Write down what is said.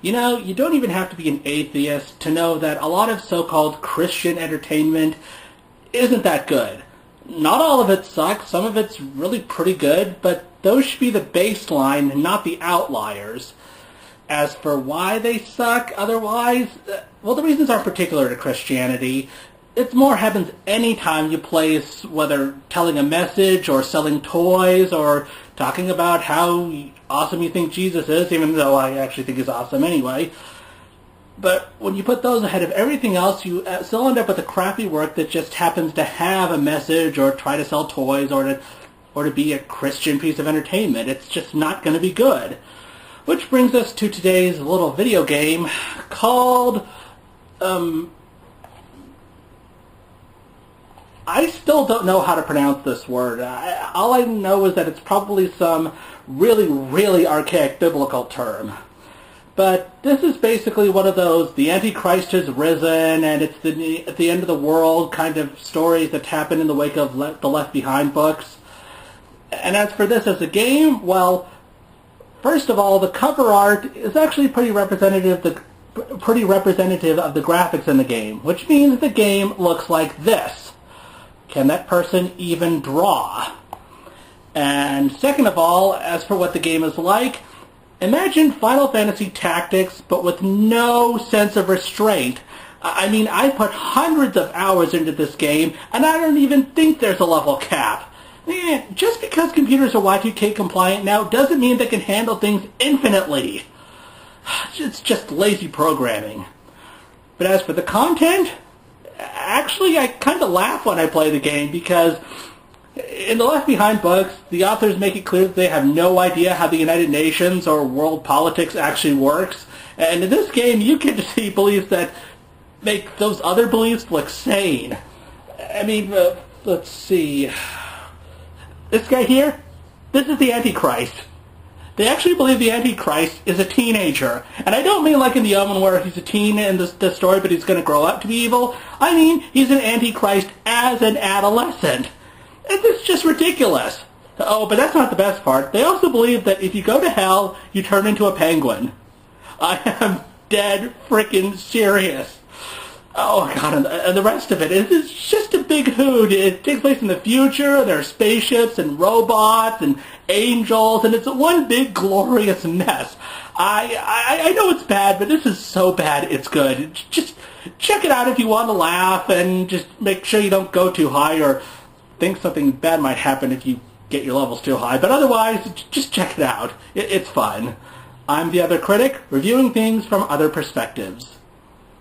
You know, you don't even have to be an atheist to know that a lot of so-called Christian entertainment isn't that good. Not all of it sucks, some of it's really pretty good, but those should be the baseline and not the outliers. As for why they suck otherwise, well, the reasons aren't particular to Christianity. It more happens anytime you place, whether telling a message or selling toys or talking about how awesome you think Jesus is, even though I actually think he's awesome anyway. But when you put those ahead of everything else, you still end up with a crappy work that just happens to have a message or try to sell toys or to be a Christian piece of entertainment. It's just not going to be good. Which brings us to today's little video game called, I still don't know how to pronounce this word. All I know is that it's probably some really, really archaic biblical term. But this is basically one of those, the Antichrist has risen, and it's at the end of the world kind of stories that happen in the wake of the Left Behind books. And as for this as a game, well, first of all, the cover art is actually pretty representative of the graphics in the game, which means the game looks like this. Can that person even draw? And second of all, as for what the game is like, imagine Final Fantasy Tactics, but with no sense of restraint. I mean, I put hundreds of hours into this game, and I don't even think there's a level cap. Just because computers are Y2K compliant now doesn't mean they can handle things infinitely. It's just lazy programming. But as for the content, actually I kind of laugh when I play the game because in the Left Behind books, the authors make it clear that they have no idea how the United Nations or world politics actually works. And in this game, you get to see beliefs that make those other beliefs look sane. I mean, let's see. This guy here, this is the Antichrist. They actually believe the Antichrist is a teenager. And I don't mean like in The Omen where he's a teen in the story, but he's going to grow up to be evil. I mean, he's an Antichrist as an adolescent. It's just ridiculous. Oh, but that's not the best part. They also believe that if you go to hell, you turn into a penguin. I am dead freaking serious. Oh, God, and the rest of it is just a big hoot. It takes place in the future. There are spaceships and robots and angels, and it's one big glorious mess. I know it's bad, but this is so bad it's good. Just check it out if you want to laugh, and just make sure you don't go too high or think something bad might happen if you get your levels too high. But otherwise, just check it out. It's fun. I'm the Other Critic, reviewing things from other perspectives.